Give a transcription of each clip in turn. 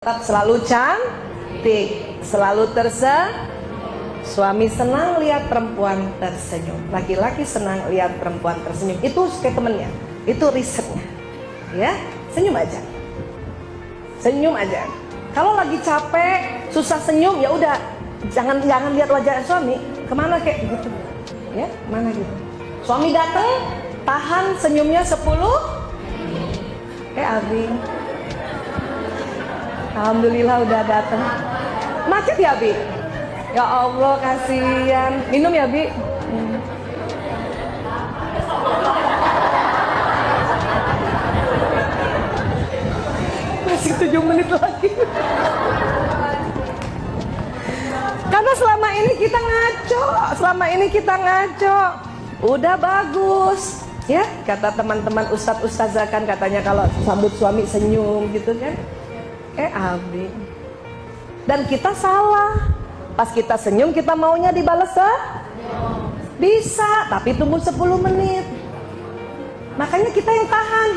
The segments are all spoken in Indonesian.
Tetap selalu cantik, selalu suami senang lihat perempuan tersenyum, laki-laki senang lihat perempuan tersenyum. Itu statementnya, itu risetnya. Ya, senyum aja. Senyum aja. Kalau lagi capek, susah senyum, ya udah, jangan lihat wajah suami. Kemana kayak gitu? Ya, mana gitu. Suami datang, tahan senyumnya 10. Abi. Alhamdulillah udah datang. Macet ya, Bi? Ya Allah, kasihan. Minum ya, Bi? Masih 7 menit lagi. Karena selama ini kita ngaco. Udah bagus. Ya, kata teman-teman ustadz ustazah kan katanya kalau sambut suami senyum gitu kan. Abi. Dan kita salah. Pas kita senyum kita maunya dibalas bisa, tapi tunggu 10 menit. Makanya kita yang tahan.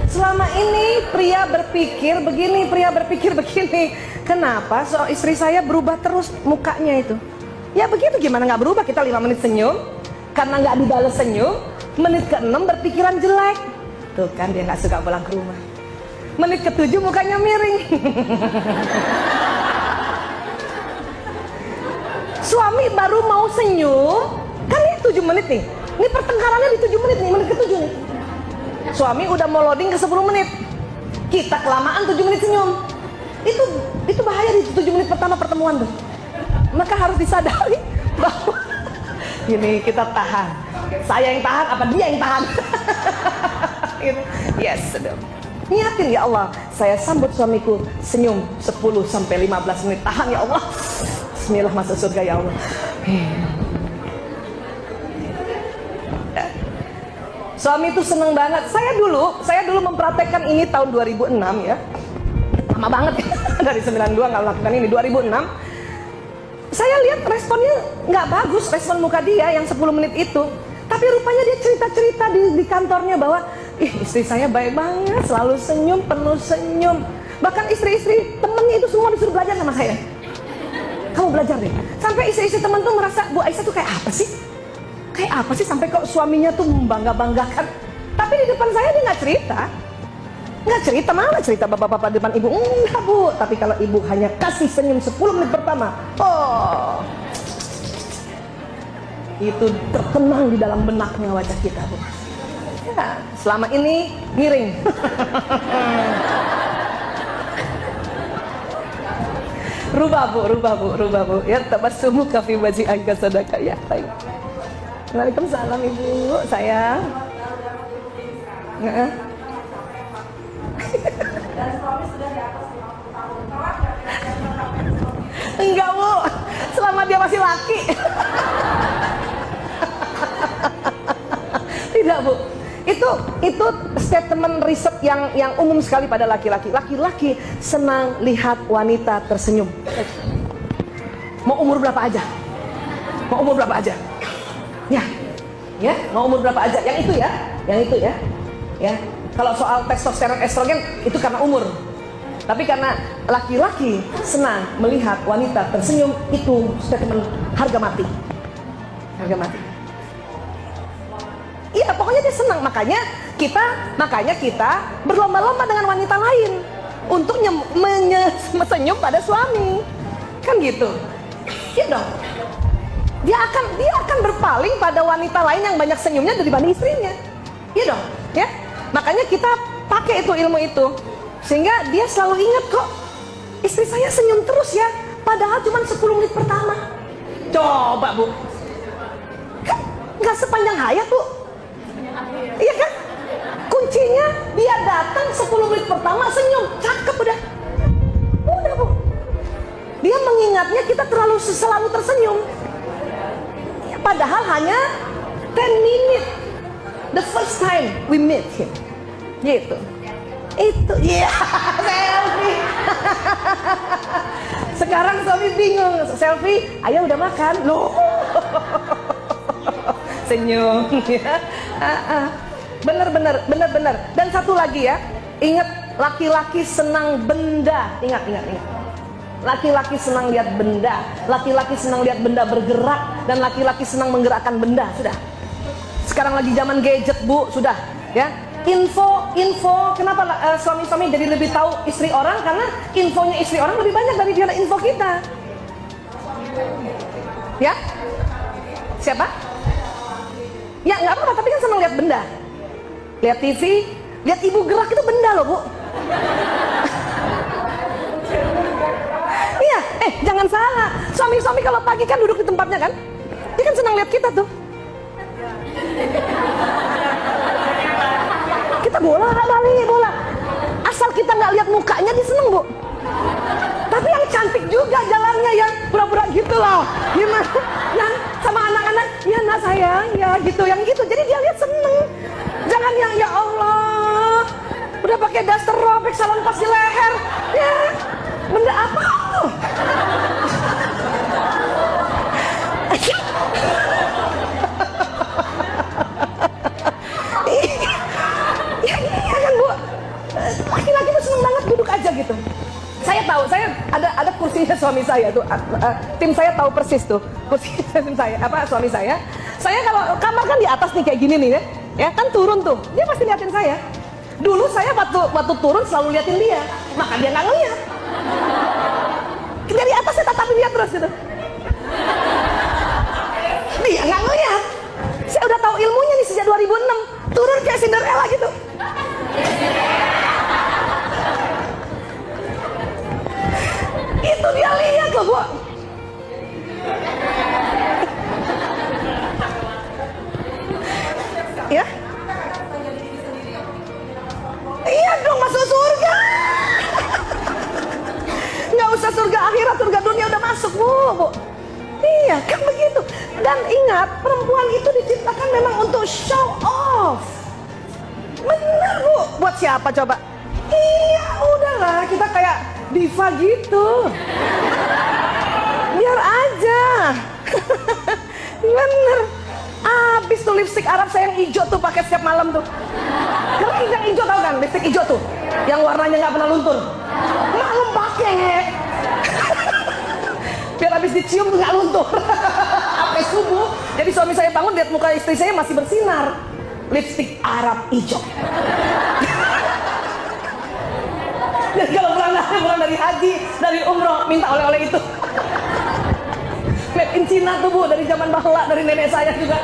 Selama ini pria berpikir begini. Kenapa istri saya berubah terus mukanya itu? Ya begitu, gimana nggak berubah? Kita 5 menit senyum, karena nggak dibalas senyum, menit ke-6 berpikiran jelek. Tuh kan dia nggak suka pulang ke rumah. Menit ke-7 mukanya miring. Suami baru mau senyum, kan ini 7 menit nih. Ini pertengkarannya di 7 menit nih, menit ke-7 nih. Suami udah mau loading ke 10 menit. Kita kelamaan 7 menit senyum. Itu bahaya di 7 menit pertama pertemuan tuh. Maka harus disadari bahwa ini kita tahan. Saya yang tahan apa dia yang tahan? Yes, sudah. Niatin ya Allah, saya sambut suamiku senyum 10 sampai 15 menit. Tahan ya Allah. Bismillah, masuk surga ya Allah. Suami itu seneng banget. Saya dulu mempraktekkan ini tahun 2006 ya. Lama banget ya. Dari 92 nggak melakukan ini. 2006 saya lihat responnya nggak bagus, respon muka dia yang 10 menit itu. Tapi rupanya dia cerita-cerita di kantornya bahwa istri saya baik banget, selalu senyum, penuh senyum. Bahkan istri-istri temennya itu semua disuruh belajar sama saya. Kamu belajar deh. Sampai istri-istri temen tuh merasa, Bu Aisyah tuh kayak apa sih? Kayak apa sih sampai kok suaminya tuh membangga-banggakan. Tapi di depan saya dia nggak cerita. Nggak cerita, mana cerita bapak-bapak depan ibu. Enggak, Bu. Tapi kalau ibu hanya kasih senyum 10 menit pertama, itu terkenang di dalam benaknya wajah kita, Bu. Ya, selama ini miring. Rubah Bu. Ya, tabassumu fi wajhi angka sadaqah ya. Baik. Waalaikumsalam Ibu, sayang. Enggak, Bu. Selama dia masih laki. Tidak, Bu. Itu statement riset yang umum sekali pada laki-laki. Laki-laki senang lihat wanita tersenyum. Mau umur berapa aja? Ya, mau umur berapa aja? Yang itu ya. Ya. Kalau soal testosteron, estrogen itu karena umur. Tapi karena laki-laki senang melihat wanita tersenyum, itu statement harga mati. Iya, pokoknya dia senang. Makanya kita berlomba-lomba dengan wanita lain untuk senyum pada suami. Kan gitu. Iya dong. Dia akan berpaling pada wanita lain yang banyak senyumnya dibanding istrinya. Iya dong, ya. Makanya kita pakai itu ilmu itu, sehingga dia selalu ingat kok, istri saya senyum terus ya, padahal cuma 10 menit pertama. Coba, Bu, kan nggak sepanjang hayat, Bu. Iya kan? Kuncinya dia datang 10 menit pertama senyum, cakep udah, Bu. Dia mengingatnya kita selalu tersenyum, padahal hanya 10 minutes. The first time we meet him, gitu. Itu, ya, selfie. Sekarang suami bingung, selfie, ayah udah makan, loh. Senyum, ya. Bener. Dan satu lagi ya, Ingat, laki-laki senang benda. Ingat. Laki-laki senang lihat benda, laki-laki senang lihat benda bergerak, dan laki-laki senang menggerakkan benda. Sudah. Sekarang lagi zaman gadget, Bu, sudah, ya. Info, kenapa suami-suami jadi lebih tahu istri orang? Karena infonya istri orang lebih banyak daripada info kita. Ya? Siapa? Ya, nggak apa-apa, tapi kan senang lihat benda. Lihat TV, lihat ibu gerak itu benda loh, Bu. Iya, jangan salah. Suami-suami kalau pagi kan duduk di tempatnya kan? Dia kan senang lihat kita tuh. Kita bola. Asal kita nggak lihat mukanya, dia seneng, Bu. Tapi yang cantik juga jalannya, yang pura-pura gitu loh. Gimana? Yang sama anak-anak, ya nak sayang, ya gitu, yang gitu. Jadi dia lihat seneng. Jangan yang ya Allah, udah pakai daster robek, salon pas di leher. Ya, benda apa tuh? Iya kan, Bu? Laki-laki tuh seneng banget duduk aja gitu. Saya tahu, saya ada kursinya suami saya tuh. Tim saya tahu persis tuh kursi tim saya, suami saya. Saya kalau kamar kan di atas nih kayak gini nih ya kan turun tuh, dia pasti liatin saya. Dulu saya waktu turun selalu liatin dia, maka dia nggak ngeliat. Dari atas saya tatapin dia terus gitu. Dia nggak ngeliat. Saya udah tahu ilmunya nih sejak 2006. Turun kayak Cinderella gitu. Itu dia lihat loh, Bu. Ya? Iya dong, masuk surga. Nggak usah surga akhirat, surga dunia udah masuk, Bu. Iya, kan begitu. Dan ingat, perempuan itu diciptakan memang untuk show off. Benar, Bu. Buat siapa coba? Iya, udahlah, kita kayak diva gitu. Biar aja. Bener. Abis tuh lipstik Arab saya yang hijau tuh pakai setiap malam tuh. Karena yang hijau tau kan, lipstik hijau tuh, yang warnanya nggak pernah luntur. Malam pakai. Biar abis dicium tuh nggak luntur. Sampai subuh. Jadi suami saya bangun lihat muka istri saya masih bersinar. Lipstik Arab hijau. Dan kalau pulang dari haji, dari umroh, minta oleh-oleh itu. Made in Cina tuh, Bu, dari zaman bahla, dari nenek saya juga.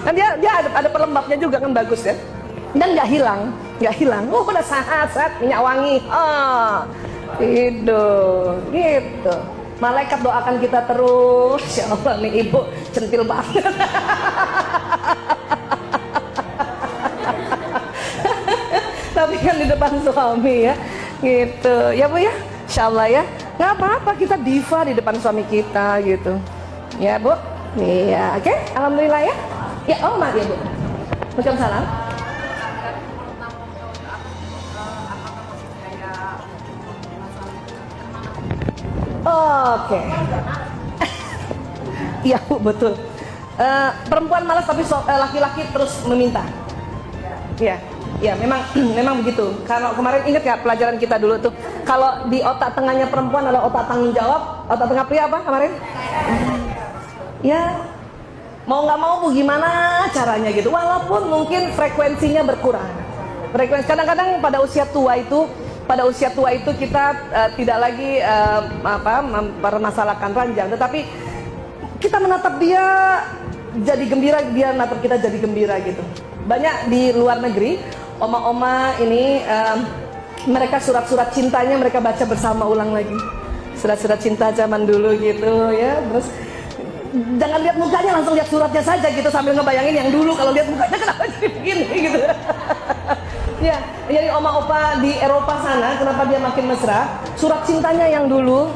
Dan dia ada pelembabnya juga kan, bagus ya. Dan nggak hilang. Udah sahat, minyak wangi. Gitu. Malaikat doakan kita terus. Ya Allah, nih ibu centil banget. Tapi kan di depan suami ya, gitu. Ya, Bu ya, insya Allah ya. Nggak apa-apa, kita diva di depan suami kita gitu. Ya, Bu. Iya, oke. Alhamdulillah ya. Ya, maaf ya, Bu. Waalaikumsalam. Oke. Iya, Bu, betul. Perempuan malas tapi laki-laki terus meminta. Iya. Ya memang begitu. Kalau kemarin ingat ya pelajaran kita dulu tuh, kalau di otak tengahnya perempuan adalah otak tanggung jawab, otak tengah pria apa kemarin? Ya mau nggak mau gimana caranya gitu, walaupun mungkin frekuensinya berkurang. Kadang-kadang pada usia tua itu kita tidak lagi mempermasalahkan ranjang, tetapi kita menatap dia jadi gembira, dia menatap kita jadi gembira gitu. Banyak di luar negeri, oma-oma ini mereka surat-surat cintanya mereka baca bersama ulang lagi. Surat-surat cinta zaman dulu gitu ya. Terus jangan lihat mukanya, langsung lihat suratnya saja gitu, sambil ngebayangin yang dulu. Kalau lihat mukanya kenapa jadi begini gitu. Ya, jadi oma opa di Eropa sana kenapa dia makin mesra? Surat cintanya yang dulu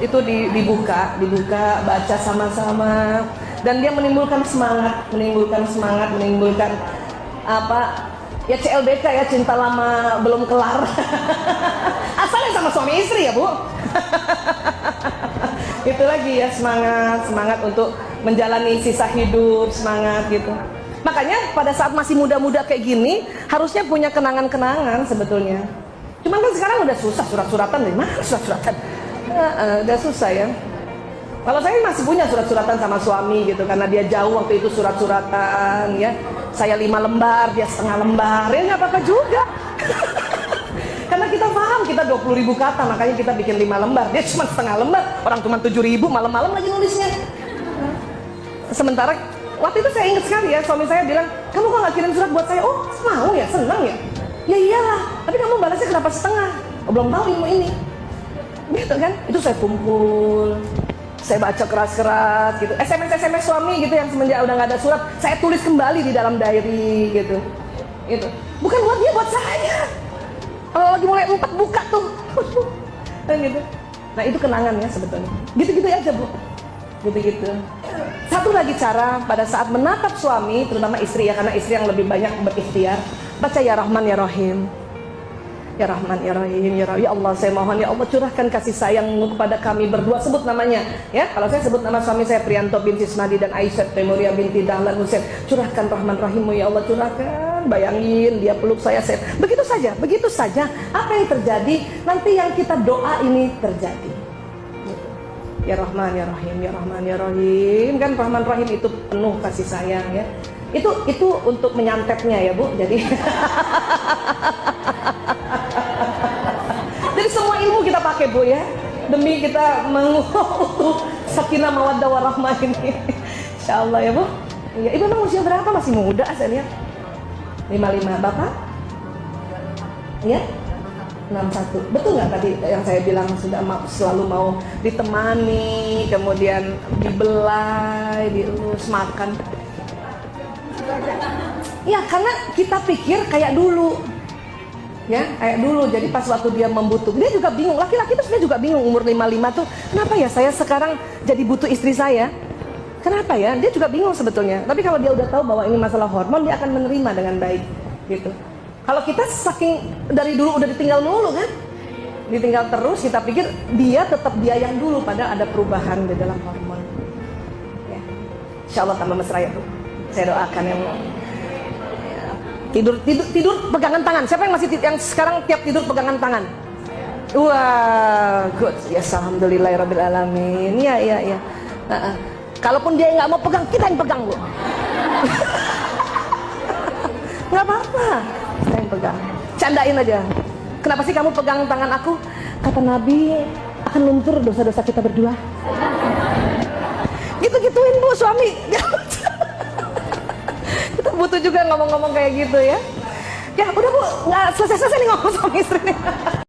itu dibuka, baca sama-sama. Dan dia menimbulkan semangat, menimbulkan apa? Ya CLBK ya, cinta lama belum kelar. Asalnya sama suami istri ya, Bu. Itu lagi ya, semangat untuk menjalani sisa hidup, semangat gitu. Maka makanya pada saat masih muda-muda kayak gini, harusnya punya kenangan-kenangan sebetulnya. Cuman kan sekarang udah susah, surat-suratan dari mana surat-suratan? Udah susah ya. Kalau saya masih punya surat-suratan sama suami gitu, karena dia jauh waktu itu surat-suratan ya. Saya 5 lembar, dia setengah lembar, ya nggak apa-apa juga. Karena kita paham, kita 20.000 kata, makanya kita bikin 5 lembar. Dia cuma setengah lembar, orang cuma 7.000, malam-malam lagi nulisnya. Sementara waktu itu saya ingat sekali ya, suami saya bilang, kamu kok nggak kirim surat buat saya? Oh, mau ya, senang ya. Ya iyalah, tapi kamu balasnya kenapa setengah? Oh, belum tahu ilmu ini. Gitu kan? Itu saya kumpul, saya baca keras-keras gitu. SMS suami gitu yang semenjak udah nggak ada surat, saya tulis kembali di dalam diary gitu. Gitu. Bukan buat dia, buat saya. Kalau lagi mulai 4 buka tuh. Gitu. Nah, itu kenangannya sebetulnya. Gitu-gitu aja, Bu. Gitu-gitu. Satu lagi cara pada saat menatap suami, terutama istri ya, karena istri yang lebih banyak berikhtiar, baca ya Rahman ya Rahim. Ya Rahman ya Rahim, ya Rahim. Ya Allah, saya mohon ya Allah curahkan kasih sayangmu kepada kami berdua. Sebut namanya ya. Kalau saya sebut nama suami saya Priyanto bin Sismadi dan Aisyah Temuria binti Dahlan Husain, curahkan Rahman Rahimmu ya Allah, curahkan. Bayangin dia peluk saya. Begitu saja. Apa yang terjadi? Nanti yang kita doa ini terjadi. Ya Rahman ya Rahim, ya Rahman ya Rahim. Kan Rahman Rahim itu penuh kasih sayang ya. Itu untuk menyantepnya ya Bu. Jadi jadi semua ilmu kita pakai Bu ya, demi kita mengutuk sakinah mawaddah warahmah ini. Insyaallah ya Bu. Ya, Ibu memang usia berapa? Masih muda saya lihat. 55. Bapak? Ya? 61. Betul nggak tadi yang saya bilang sudah selalu mau ditemani, kemudian dibelai, dielus, makan? Ya, karena kita pikir kayak dulu. Ya, kayak dulu. Jadi pas waktu dia membutuhkan, dia juga bingung. Laki-laki itu sebenarnya juga bingung umur 55 tuh. Kenapa ya saya sekarang jadi butuh istri saya? Kenapa ya? Dia juga bingung sebetulnya. Tapi kalau dia udah tahu bahwa ini masalah hormon, dia akan menerima dengan baik gitu. Kalau kita saking dari dulu udah ditinggal mulu kan, ditinggal terus, kita pikir dia tetap dia yang dulu, padahal ada perubahan di dalam hormon. Ya. Insya Allah tambah mesra ya Bu. Saya doakan yang tidur pegangan tangan. Siapa yang masih yang sekarang tiap tidur pegangan tangan? Wah, good. Yes, alhamdulillahirabbil alamin. Ya. Kalaupun dia nggak mau pegang, kita yang pegang Bu. Nggak apa-apa. Saya yang pegang, candain aja. Kenapa sih kamu pegang tangan aku? Kata Nabi akan luntur dosa-dosa kita berdua. Gitu-gituin Bu suami. Kita butuh juga ngomong-ngomong kayak gitu ya. Ya udah Bu, nggak selesai nih ngomong sama istri nih.